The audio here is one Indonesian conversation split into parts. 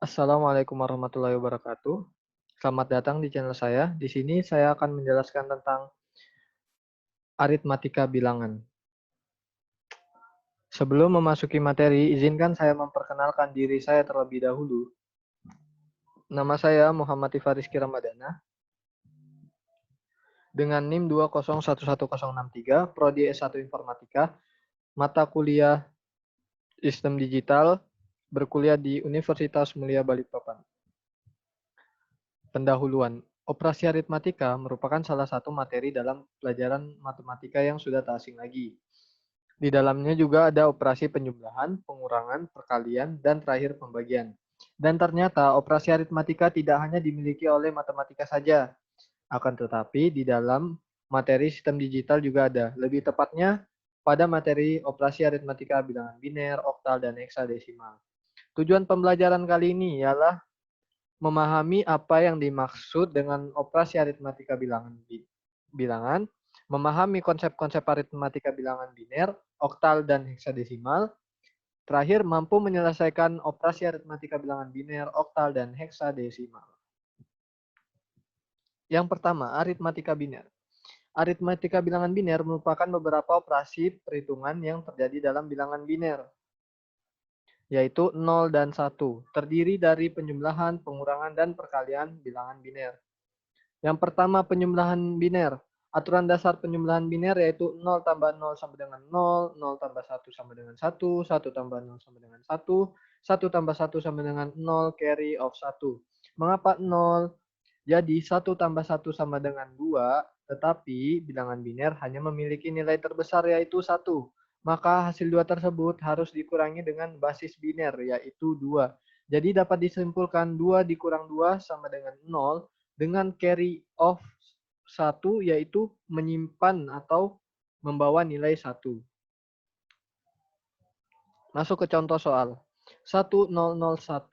Assalamualaikum warahmatullahi wabarakatuh. Selamat datang di channel saya. Di sini saya akan menjelaskan tentang aritmatika bilangan. Sebelum memasuki materi, izinkan saya memperkenalkan diri saya terlebih dahulu. Nama saya Muhammad Rizky Ramadana dengan NIM 2011063, Prodi S1 Informatika, mata kuliah Sistem Digital, berkuliah di Universitas Mulia Balikpapan. Pendahuluan. Operasi aritmatika merupakan salah satu materi dalam pelajaran matematika yang sudah tak asing lagi. Di dalamnya juga ada operasi penjumlahan, pengurangan, perkalian, dan terakhir pembagian. Dan ternyata operasi aritmatika tidak hanya dimiliki oleh matematika saja, akan tetapi di dalam materi sistem digital juga ada. Lebih tepatnya pada materi operasi aritmatika bilangan biner, oktal, dan heksadesimal. Tujuan pembelajaran kali ini ialah memahami apa yang dimaksud dengan operasi aritmatika bilangan, memahami konsep-konsep aritmatika bilangan biner, oktal, dan heksadesimal. Terakhir, mampu menyelesaikan operasi aritmatika bilangan biner, oktal, dan heksadesimal. Yang pertama, aritmatika biner. Aritmatika bilangan biner merupakan beberapa operasi perhitungan yang terjadi dalam bilangan biner, yaitu 0 dan 1, terdiri dari penjumlahan, pengurangan, dan perkalian bilangan biner. Yang pertama, penjumlahan biner. Aturan dasar penjumlahan biner yaitu 0 tambah 0 sama dengan 0, 0 tambah 1 sama dengan 1, 1 tambah 0 sama dengan 1, 1 tambah 1 sama dengan 0, carry of 1. Mengapa 0? Jadi 1 tambah 1 sama dengan 2, tetapi bilangan biner hanya memiliki nilai terbesar yaitu 1. Maka hasil 2 tersebut harus dikurangi dengan basis biner yaitu 2. Jadi dapat disimpulkan 2 dikurang 2 sama dengan 0 dengan carry of 1 yaitu menyimpan atau membawa nilai 1. Masuk ke contoh soal. 10011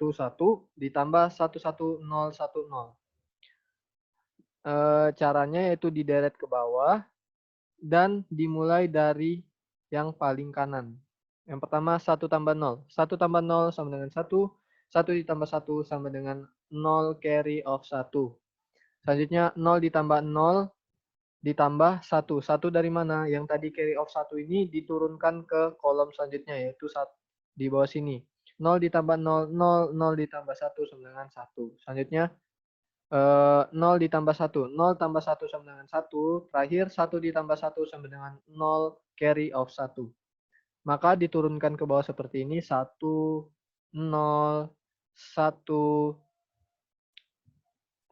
ditambah 11010. Caranya yaitu dideret ke bawah dan dimulai dari yang paling kanan. Yang pertama 1 tambah 0. 1 tambah 0 sama dengan 1. 1 ditambah 1 sama dengan 0 carry of 1. Selanjutnya 0 ditambah 0 ditambah 1. 1 dari mana? Yang tadi carry of 1 ini diturunkan ke kolom selanjutnya yaitu di bawah sini. 0 ditambah 0, 0, 0 ditambah 1 sama dengan 1. Selanjutnya 0 ditambah 1. 0 tambah 1 sama dengan 1. Terakhir 1 ditambah 1 sama dengan 0 carry of 1. Maka diturunkan ke bawah seperti ini. 1, 0, 1,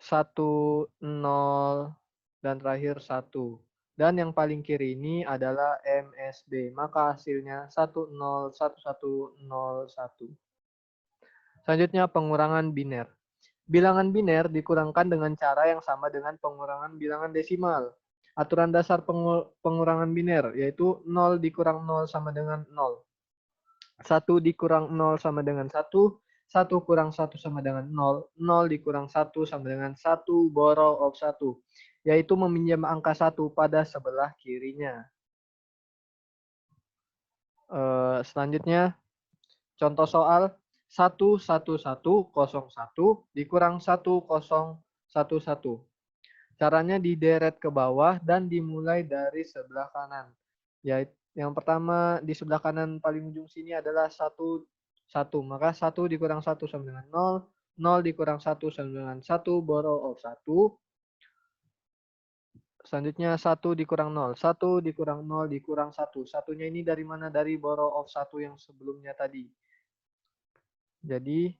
1, 0, dan terakhir 1. Dan yang paling kiri ini adalah MSB. Maka hasilnya 101101. Selanjutnya pengurangan biner. Bilangan biner dikurangkan dengan cara yang sama dengan pengurangan bilangan desimal. Aturan dasar pengurangan biner yaitu 0 dikurang 0 sama dengan 0. 1 dikurang 0 sama dengan 1. 1 kurang 1 sama dengan 0. 0 dikurang 1 sama dengan 1 borrow of 1. Yaitu meminjam angka 1 pada sebelah kirinya. Selanjutnya, contoh soal 11101 dikurang 1011. Caranya dideret ke bawah dan dimulai dari sebelah kanan. Yaitu yang pertama di sebelah kanan paling ujung sini adalah 1, 1. Maka 1 dikurang 1 sama dengan 0. 0 dikurang 1 sama dengan 1 borrow of 1. Selanjutnya 1 dikurang 0. 1 dikurang 0 dikurang 1. Satunya ini dari mana? Dari borrow of 1 yang sebelumnya tadi. Jadi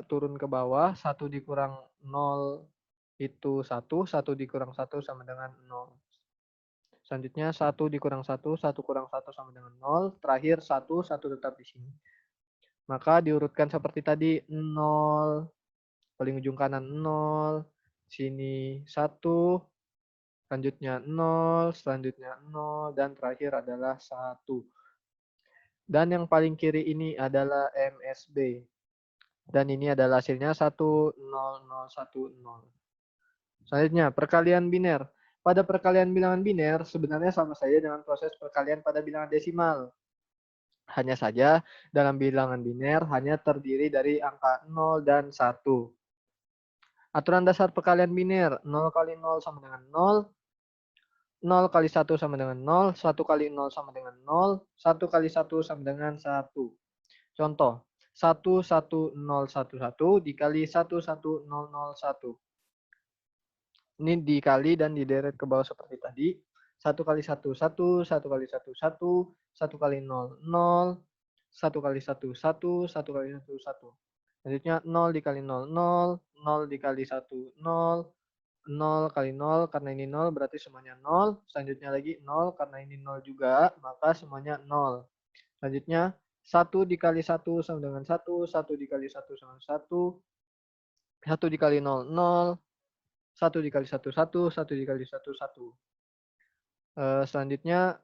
turun ke bawah. 1 dikurang 0 itu 1. 1 dikurang 1 sama dengan 0. Selanjutnya 1 dikurang 1. 1 kurang 1 sama dengan 0. Terakhir 1. 1 tetap di sini. Maka diurutkan seperti tadi. 0. Paling ujung kanan 0. Sini 1. Selanjutnya 0, selanjutnya 0, dan terakhir adalah 1. Dan yang paling kiri ini adalah MSB. Dan ini adalah hasilnya 10010. Selanjutnya, perkalian biner. Pada perkalian bilangan biner, sebenarnya sama saja dengan proses perkalian pada bilangan desimal. Hanya saja dalam bilangan biner hanya terdiri dari angka 0 dan 1. Aturan dasar perkalian biner, 0 kali 0 sama dengan 0, 0 kali 1 sama dengan 0, 1 kali 0 sama dengan 0, 1 kali 1 sama dengan 1. Contoh, 11011 dikali 11001. Ini dikali dan dideret ke bawah seperti tadi. 1 kali 1, 1, 1 kali 1, 1, 1 kali 0, 0, 1 kali 1, 1, 1 kali 1, 1. Selanjutnya 0 dikali 0, 0, 0 dikali 1, 0, 0 kali 0, karena ini 0 berarti semuanya 0. Selanjutnya lagi 0, karena ini 0 juga, maka semuanya 0. Selanjutnya 1 dikali 1 sama dengan 1, 1 dikali 1 sama 1, 1 dikali 0, 0, 1 dikali 1, 1, 1 dikali 1, 1. Selanjutnya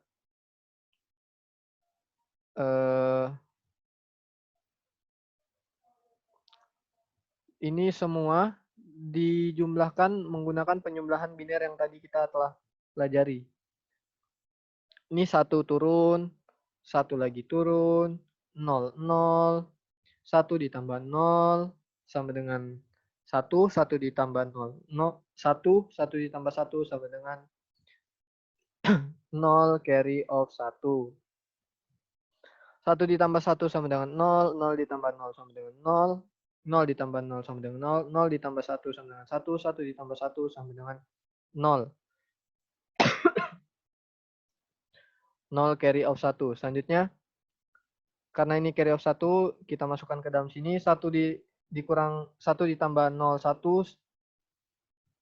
ini semua dijumlahkan menggunakan penjumlahan biner yang tadi kita telah pelajari. Ini 1 turun, 1 lagi turun, 0, 0, 1 ditambah 0 sama dengan 1, 1 ditambah 0, 1, 1 ditambah 1 sama dengan 0 carry of 1. 1 ditambah 1 sama dengan 0, 0 ditambah 0 sama dengan 0, 0 ditambah 0 sama dengan 0, 0 ditambah 1 sama dengan 1, 1 ditambah 1 sama dengan 0. 0 carry of 1. Selanjutnya, karena ini carry of 1, kita masukkan ke dalam sini. 1 dikurang 1 ditambah 0, 1.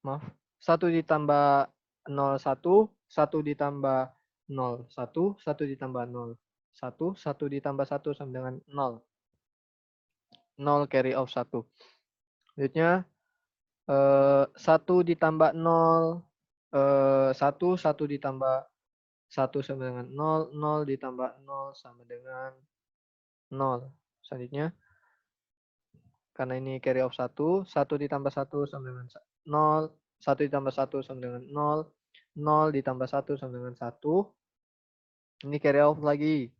Maaf. 1 ditambah 0, 1. 1 ditambah 0, 1. 1 ditambah 0, 1. 1 ditambah 1 sama dengan 0. 0 carry of 1. Selanjutnya, 1 ditambah 0, 1. 1 ditambah 1 sama dengan 0. 0 ditambah 0 sama dengan 0. Selanjutnya, karena ini carry of 1, 1 ditambah 1 sama dengan 0, 1 ditambah 1 sama dengan 0, 0 ditambah 1 sama dengan 1. Ini carry off lagi.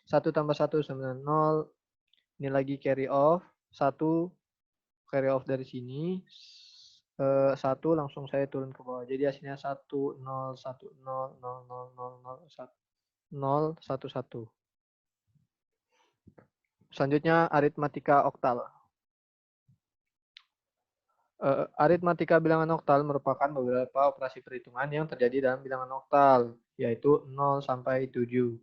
1 tambah 1 sama dengan 0. Ini lagi carry off. 1 carry off dari sini. 1 langsung saya turun ke bawah. Jadi hasilnya 1, 0, 1, 0, 0, 0, 0, 0, 1, 0, 1, 1. Selanjutnya aritmatika oktal. Aritmatika bilangan oktal merupakan beberapa operasi perhitungan yang terjadi dalam bilangan oktal, yaitu 0 sampai 7.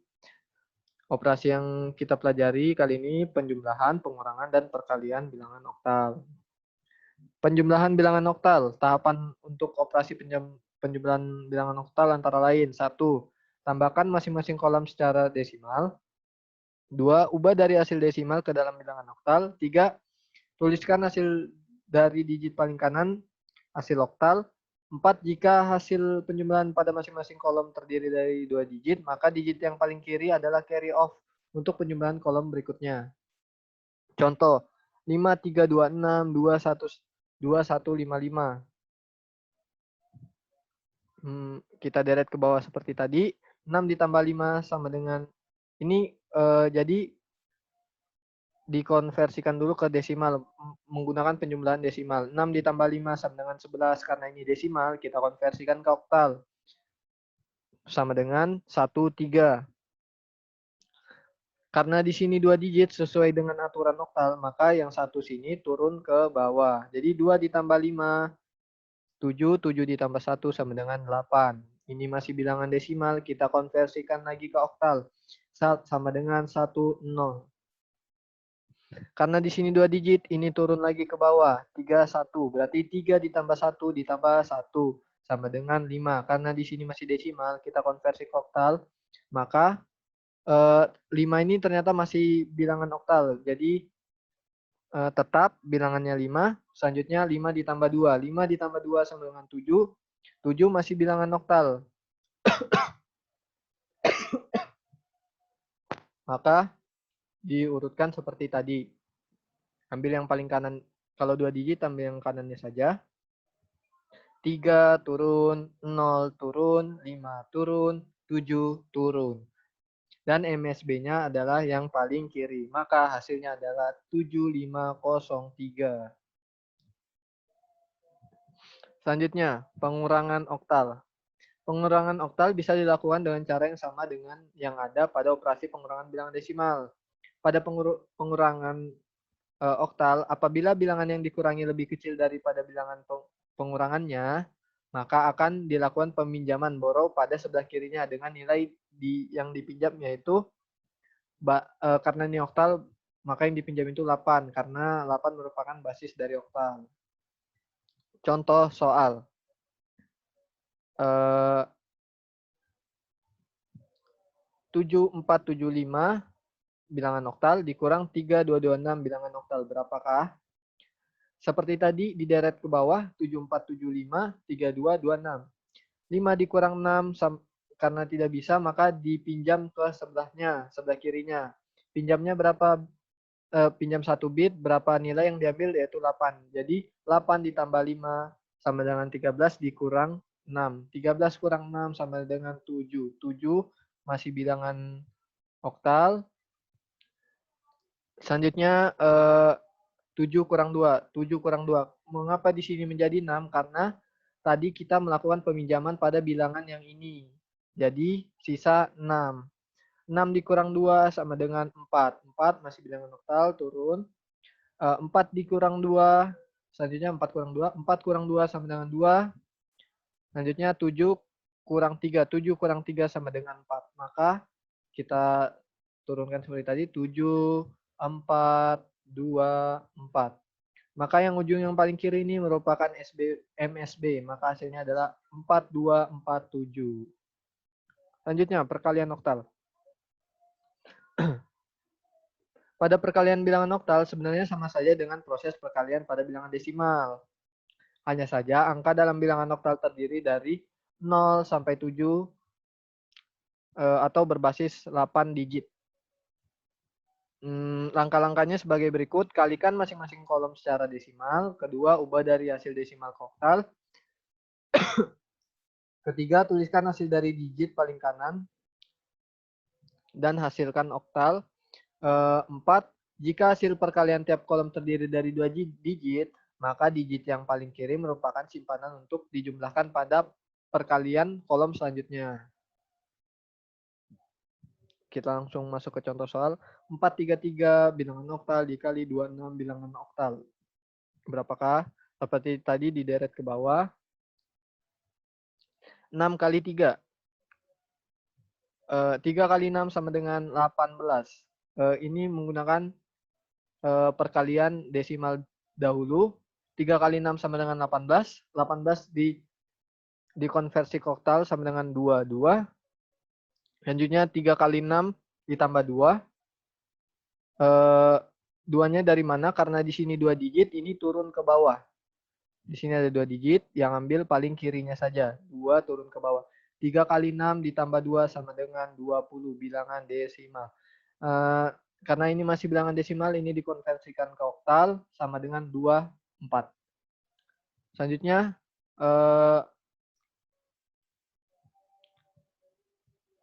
Operasi yang kita pelajari kali ini penjumlahan, pengurangan, dan perkalian bilangan oktal. Penjumlahan bilangan oktal, tahapan untuk operasi penjumlahan bilangan oktal antara lain. 1. Tambahkan masing-masing kolom secara desimal. 2. Ubah dari hasil desimal ke dalam bilangan oktal. 3. Tuliskan hasil dari digit paling kanan, hasil oktal. 4. Jika hasil penjumlahan pada masing-masing kolom terdiri dari 2 digit, maka digit yang paling kiri adalah carry off untuk penjumlahan kolom berikutnya. Contoh, 5, 3, 2, 6, 2, 1, 5, 5. Kita deret ke bawah seperti tadi. 6 ditambah 5 sama dengan, ini jadi dikonversikan dulu ke desimal menggunakan penjumlahan desimal. 6 ditambah 5 sama dengan 11. Karena ini desimal, kita konversikan ke oktal. Sama dengan 1, 3. Karena di sini 2 digit sesuai dengan aturan oktal, maka yang satu sini turun ke bawah. Jadi 2 ditambah 5, 7. 7 ditambah 1 sama dengan 8. Ini masih bilangan desimal, kita konversikan lagi ke oktal. Sama dengan 1, 0. Karena di sini 2 digit, ini turun lagi ke bawah. 3, 1. Berarti 3 ditambah 1 ditambah 1. Sama dengan 5. Karena di sini masih desimal, kita konversi ke oktal. Maka 5 ini ternyata masih bilangan oktal. Jadi tetap bilangannya 5. Selanjutnya 5 ditambah 2. 5 ditambah 2 sama dengan 7. 7 masih bilangan oktal. Maka diurutkan seperti tadi. Ambil yang paling kanan, kalau 2 digit ambil yang kanannya saja. 3 turun, 0 turun, 5 turun, 7 turun. Dan MSB-nya adalah yang paling kiri. Maka hasilnya adalah 7503. Selanjutnya, pengurangan oktal. Pengurangan oktal bisa dilakukan dengan cara yang sama dengan yang ada pada operasi pengurangan bilangan desimal. Pada pengurangan oktal, apabila bilangan yang dikurangi lebih kecil daripada bilangan pengurangannya, maka akan dilakukan peminjaman borrow pada sebelah kirinya dengan nilai yang dipinjam yaitu karena ini oktal, maka yang dipinjam itu 8 karena 8 merupakan basis dari oktal. Contoh soal. 7475 bilangan oktal dikurang 3226 bilangan oktal. Berapakah? Seperti tadi di deret ke bawah 7475 3226. 5 dikurang 6 karena tidak bisa maka dipinjam ke sebelahnya, sebelah kirinya. Pinjamnya berapa? Pinjam 1 bit, berapa nilai yang diambil yaitu 8. Jadi 8 ditambah 5 sama dengan 13 dikurang 6. 13 kurang 6 sama dengan 7. 7 masih bilangan oktal. Selanjutnya 7 kurang 2. 7 kurang 2. Mengapa di sini menjadi 6? Karena tadi kita melakukan peminjaman pada bilangan yang ini. Jadi sisa 6. 6 dikurang 2 sama dengan 4. 4 masih bilangan oktal, turun. 4 dikurang 2. Selanjutnya 4 kurang 2. 4 kurang 2 sama dengan 2. Selanjutnya 7 kurang 3. 7 kurang 3 sama dengan 4. Maka kita turunkan seperti tadi. 7, 4, 2, 4. Maka yang ujung yang paling kiri ini merupakan MSB. Maka hasilnya adalah 4247. Selanjutnya, perkalian oktal. Pada perkalian bilangan oktal sebenarnya sama saja dengan proses perkalian pada bilangan desimal. Hanya saja angka dalam bilangan oktal terdiri dari 0 sampai 7 atau berbasis 8 digit. Langkah-langkahnya sebagai berikut. Kalikan masing-masing kolom secara desimal. Kedua, ubah dari hasil desimal ke oktal. Ketiga, tuliskan hasil dari digit paling kanan dan hasilkan oktal. 4. Jika hasil perkalian tiap kolom terdiri dari 2 digit, maka digit yang paling kiri merupakan simpanan untuk dijumlahkan pada perkalian kolom selanjutnya. Kita langsung masuk ke contoh soal. 433 bilangan oktal dikali 26 bilangan oktal. Berapakah? Seperti tadi di deret ke bawah. 6 kali 3. 3 kali 6 sama dengan 18. Ini menggunakan perkalian desimal dahulu. 3 kali 6 sama dengan 18. 18 dikonversi ke oktal sama dengan 22. Selanjutnya 3 kali 6 ditambah 2. 2-nya dari mana? Karena di sini 2 digit, ini turun ke bawah. Di sini ada 2 digit, yang ambil paling kirinya saja. 2 turun ke bawah. 3 kali 6 ditambah 2 sama dengan 20 bilangan desimal. Karena ini masih bilangan desimal, ini dikonversikan ke oktal sama dengan 24. Selanjutnya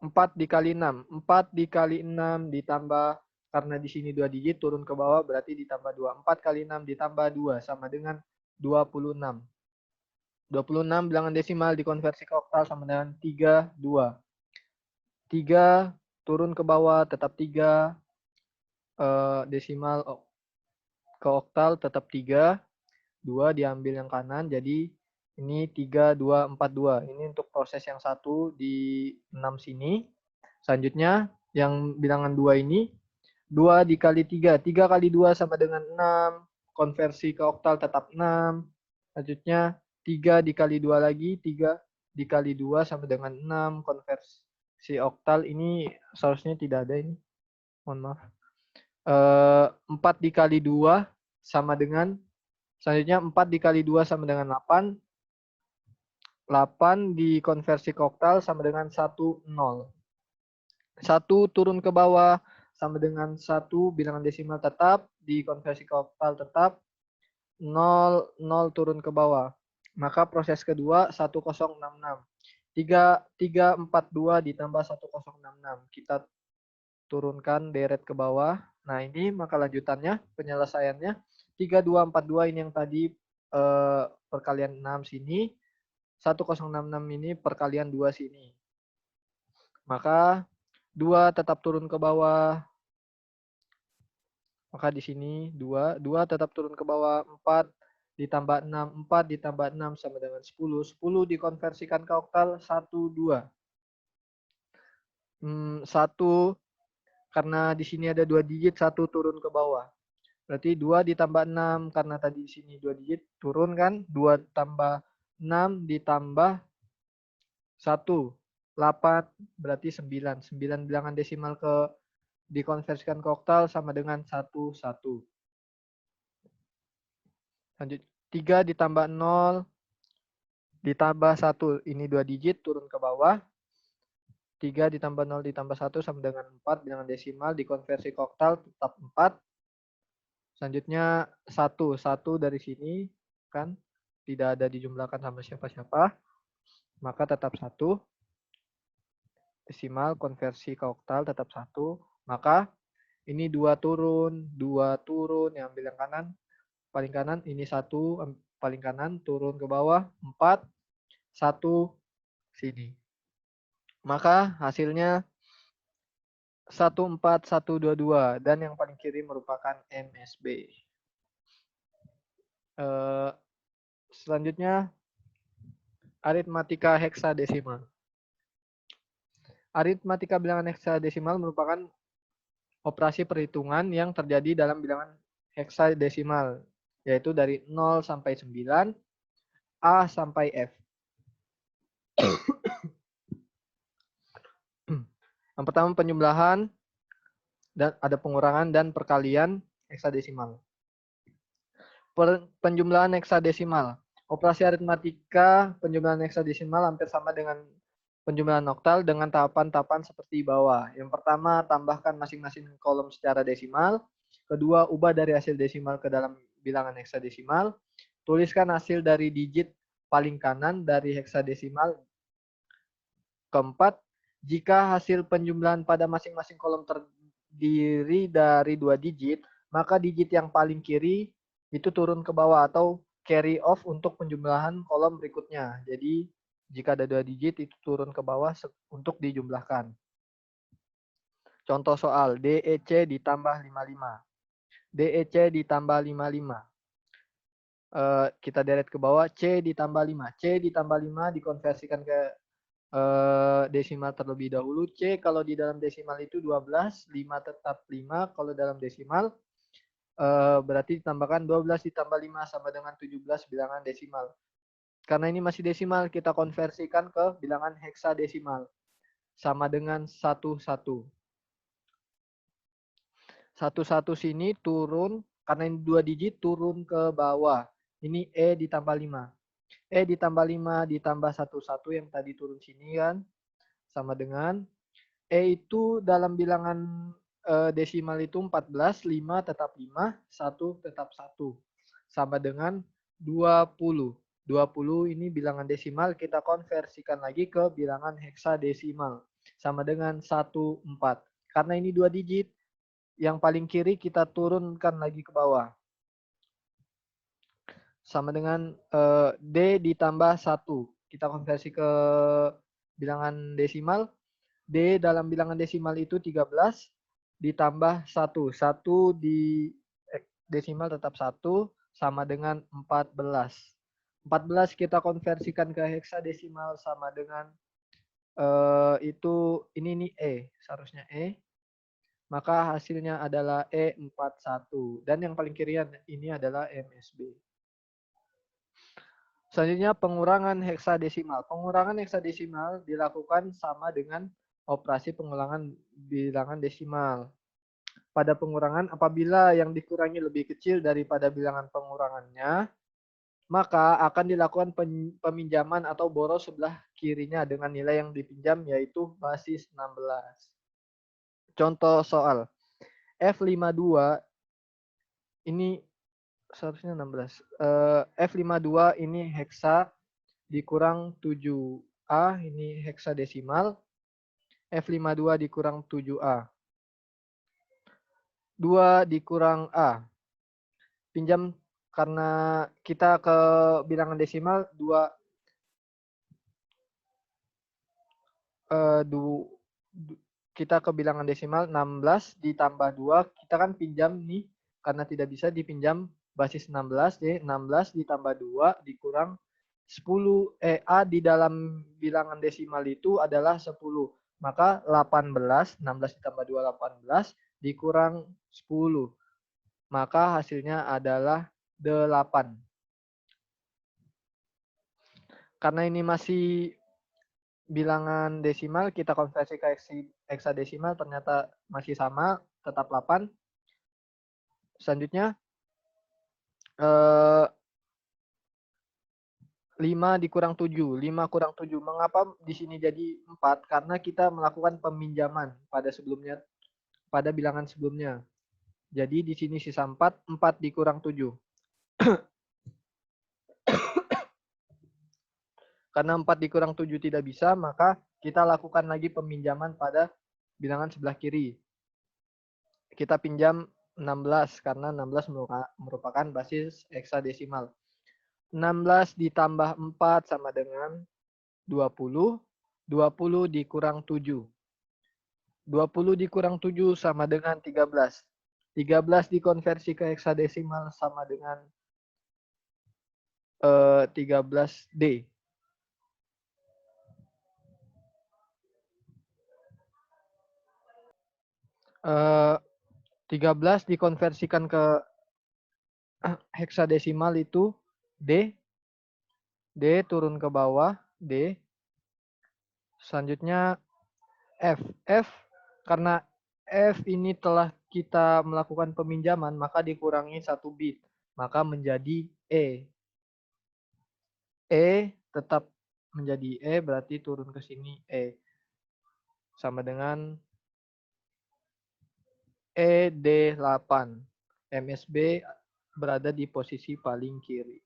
4 dikali 6. 4 dikali 6 ditambah, karena di sini 2 digit turun ke bawah berarti ditambah 2. 4 kali 6 ditambah 2 sama dengan 26. 26 bilangan desimal dikonversi ke oktal sama dengan 32. 3 turun ke bawah tetap 3. Desimal ke oktal tetap 3. 2 diambil yang kanan, jadi ini 3, 2, 4, 2. Ini untuk proses yang satu di 6 sini. Selanjutnya, yang bilangan 2 ini, 2 dikali 3. 3 kali 2 sama dengan 6. Konversi ke oktal tetap 6. Selanjutnya, 3 dikali 2 lagi. 3 dikali 2 sama dengan 6. Konversi oktal ini seharusnya tidak ada ini. Mohon maaf. 4 dikali 2 sama dengan, selanjutnya 4 dikali 2 sama dengan 8. 8 dikonversi ke oktal sama dengan 1, 0. 1 turun ke bawah sama dengan 1 bilangan desimal tetap. Dikonversi ke oktal tetap. 0, 0 turun ke bawah. Maka proses kedua 1066. 3342 ditambah 1066. Kita turunkan deret ke bawah. Nah, ini maka lanjutannya, penyelesaiannya 3242 ini yang tadi perkalian 6 sini, 1066 ini perkalian 2 sini. Maka 2 tetap turun ke bawah. Maka di sini 2 tetap turun ke bawah, 4 ditambah 6, 4 ditambah 6 sama dengan 10. 10 dikonversikan ke oktal 1, 2. 1 karena di sini ada 2 digit, 1 turun ke bawah. Berarti 2 ditambah 6 karena tadi di sini 2 digit turun kan? 2 tambah 6 ditambah 1, 8 berarti 9. 9 bilangan desimal dikonversikan ke oktal sama dengan 1, 1. Lanjut, 3 ditambah 0 ditambah 1. Ini 2 digit turun ke bawah. 3 ditambah 0 ditambah 1 sama dengan 4. Bilangan desimal dikonversi ke oktal tetap 4. Selanjutnya 1. 1 dari sini kan tidak ada dijumlahkan sama siapa-siapa. Maka tetap 1. Desimal konversi ke oktal tetap 1. Maka ini 2 turun. 2 turun yang ambil yang kanan. Paling kanan ini 1 paling kanan turun ke bawah 4 1 sini. Maka hasilnya 14122 dan yang paling kiri merupakan MSB. Selanjutnya aritmatika heksadesimal. Aritmatika bilangan heksadesimal merupakan operasi perhitungan yang terjadi dalam bilangan heksadesimal, yaitu dari 0 sampai 9, A sampai F. Yang pertama penjumlahan, dan ada pengurangan dan perkalian heksadesimal. Penjumlahan heksadesimal. Operasi aritmatika penjumlahan heksadesimal hampir sama dengan penjumlahan oktal dengan tahapan-tahapan seperti bawah. Yang pertama, tambahkan masing-masing kolom secara desimal. Kedua, ubah dari hasil desimal ke dalam bilangan heksadesimal. Tuliskan hasil dari digit paling kanan dari heksadesimal. Keempat, jika hasil penjumlahan pada masing-masing kolom terdiri dari 2 digit, maka digit yang paling kiri itu turun ke bawah atau carry off untuk penjumlahan kolom berikutnya. Jadi jika ada 2 digit itu turun ke bawah untuk dijumlahkan. Contoh soal DEC ditambah 55. DEC ditambah 55. Kita deret ke bawah, C ditambah 5. C ditambah 5 dikonversikan ke desimal terlebih dahulu. C kalau di dalam desimal itu 12, 5 tetap 5. Kalau dalam desimal berarti ditambahkan 12 ditambah 5 sama dengan 17 bilangan desimal. Karena ini masih desimal, kita konversikan ke bilangan heksadesimal. Sama dengan 11. 11 sini turun, karena ini 2 digit turun ke bawah. Ini E ditambah 5. E ditambah 5 ditambah 11 yang tadi turun sini kan. Sama dengan E itu dalam bilangan desimal itu 14, 5 tetap 5, 1 tetap 1. Sama dengan 20. 20 ini bilangan desimal, kita konversikan lagi ke bilangan heksadesimal. Sama dengan 1, 4. Karena ini 2 digit, yang paling kiri kita turunkan lagi ke bawah. Sama dengan D ditambah 1. Kita konversi ke bilangan desimal. D dalam bilangan desimal itu 13 ditambah 1. 1 di desimal tetap 1 sama dengan 14. 14 kita konversikan ke heksadesimal sama dengan itu ini E, seharusnya E. Maka hasilnya adalah E41 dan yang paling kiri ini adalah MSB. Selanjutnya pengurangan heksadesimal. Pengurangan heksadesimal dilakukan sama dengan operasi pengulangan bilangan desimal. Pada pengurangan, apabila yang dikurangi lebih kecil daripada bilangan pengurangannya, maka akan dilakukan peminjaman atau boros sebelah kirinya dengan nilai yang dipinjam yaitu basis 16. Contoh soal F52 ini seharusnya 16. F52 ini heksa dikurang 7A, ini heksadesimal. F52 dikurang 7A. 2 dikurang A. Pinjam karena kita ke bilangan desimal 2 kita ke bilangan desimal 16 ditambah 2, kita kan pinjam nih, karena tidak bisa dipinjam basis 16, jadi 16 ditambah 2 dikurang 10, A di dalam bilangan desimal itu adalah 10. Maka 18, 16 ditambah 2, 18, dikurang 10. Maka hasilnya adalah 8. Karena ini masih bilangan desimal, kita konversi ke heksadesimal, ternyata masih sama, tetap 8. Selanjutnya 5 dikurang 7. 5 kurang 7. Mengapa di sini jadi 4? Karena kita melakukan peminjaman pada bilangan sebelumnya. Jadi di sini sisa 4, 4 dikurang 7. Karena 4 dikurang 7 tidak bisa, maka kita lakukan lagi peminjaman pada bilangan sebelah kiri. Kita pinjam 16 karena 16 merupakan basis heksadesimal. 16 ditambah 4 sama dengan 20. 20 dikurang 7. 20 dikurang 7 sama dengan 13. 13 dikonversi ke heksadesimal sama dengan 13D. 13 dikonversikan ke heksadesimal itu D. D turun ke bawah, D. Selanjutnya F. F karena F ini telah kita melakukan peminjaman, maka dikurangi 1 bit. Maka menjadi E. E tetap menjadi E, berarti turun ke sini E. Sama dengan ED8. MSB berada di posisi paling kiri.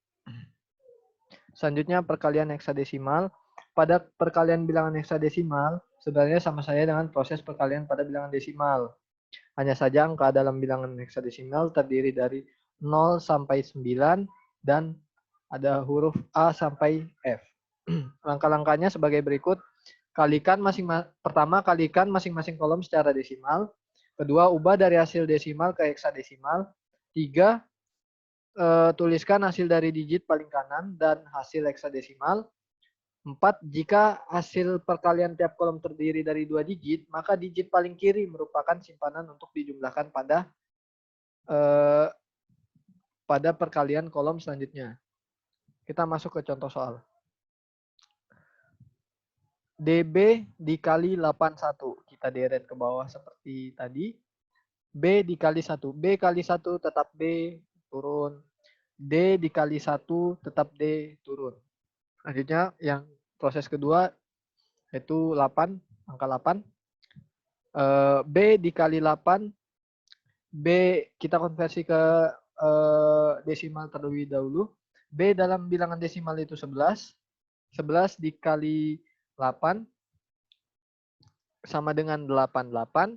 Selanjutnya perkalian heksadesimal. Pada perkalian bilangan heksadesimal, sebenarnya sama saja dengan proses perkalian pada bilangan desimal. Hanya saja angka dalam bilangan heksadesimal terdiri dari 0 sampai 9 dan ada huruf A sampai F. Langkah-langkahnya sebagai berikut. Pertama, kalikan masing-masing kolom secara desimal. Kedua, ubah dari hasil desimal ke heksadesimal. 3, tuliskan hasil dari digit paling kanan dan hasil heksadesimal. 4, jika hasil perkalian tiap kolom terdiri dari 2 digit, maka digit paling kiri merupakan simpanan untuk dijumlahkan pada perkalian kolom selanjutnya. Kita masuk ke contoh soal. DB dikali 81. Kita deret ke bawah seperti tadi. B dikali 1. B kali 1 tetap B turun. D dikali 1 tetap D turun. Selanjutnya yang proses kedua yaitu 8, angka 8. B dikali 8. B kita konversi ke desimal terlebih dahulu. B dalam bilangan desimal itu 11. 11 dikali 8 sama dengan 88.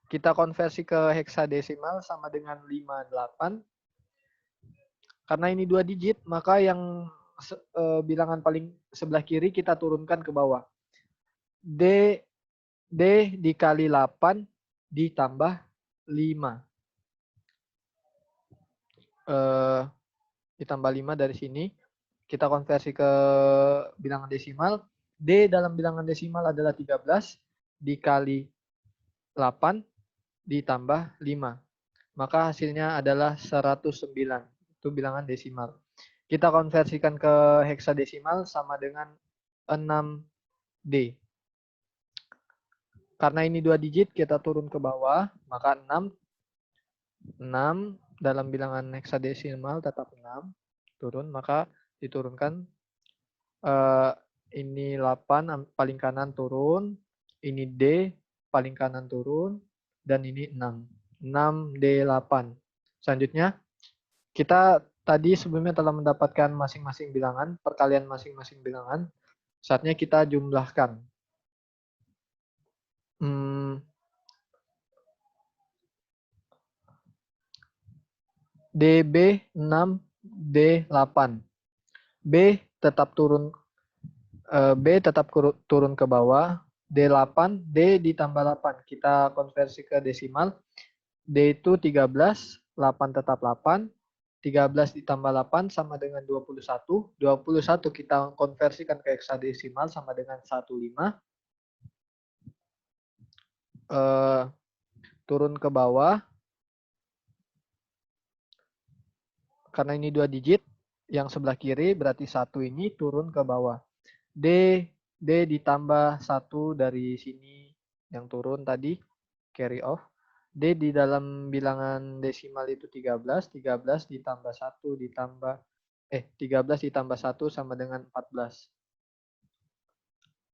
Kita konversi ke heksadesimal sama dengan 58. Karena ini 2 digit, maka yang bilangan paling sebelah kiri kita turunkan ke bawah. D dikali 8 ditambah 5. Ditambah 5 dari sini. Kita konversi ke bilangan desimal. D dalam bilangan desimal adalah 13 dikali 8 ditambah 5. Maka hasilnya adalah 109. Itu bilangan desimal. Kita konversikan ke heksadesimal sama dengan 6D. Karena ini 2 digit, kita turun ke bawah, maka 6 dalam bilangan heksadesimal tetap 6. Turun, maka diturunkan. Ini 8 paling kanan turun, ini D paling kanan turun, dan ini 6. 6D8. Selanjutnya, kita tadi sebelumnya telah mendapatkan masing-masing bilangan, perkalian masing-masing bilangan. Saatnya kita jumlahkan. DB 6, D8. B tetap turun ke bawah, D8, D ditambah 8. Kita konversi ke desimal. D itu 13, 8 tetap 8. 13 ditambah 8 sama dengan 21. 21 kita konversikan ke heksadesimal sama dengan 15. Turun ke bawah. Karena ini 2 digit, yang sebelah kiri berarti 1 ini turun ke bawah. D ditambah 1 dari sini yang turun tadi, carry off. D di dalam bilangan desimal itu 13, 13 ditambah 1 ditambah 13 ditambah 1 sama dengan 14.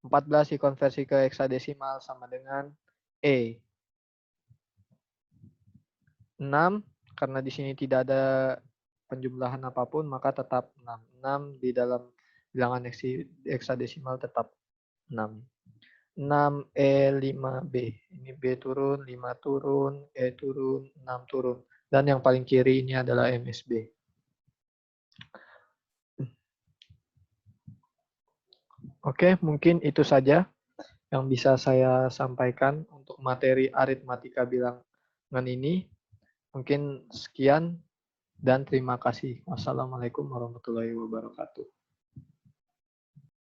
14 dikonversi ke heksadesimal sama dengan E. 6, karena di sini tidak ada penjumlahan apapun, maka tetap 6. 6 di dalam bilangan heksadesimal tetap 6. 6E5B. Ini B turun, 5 turun, E turun, 6 turun. Dan yang paling kiri ini adalah MSB. Oke, mungkin itu saja yang bisa saya sampaikan untuk materi aritmatika bilangan ini. Mungkin sekian dan terima kasih. Wassalamualaikum warahmatullahi wabarakatuh.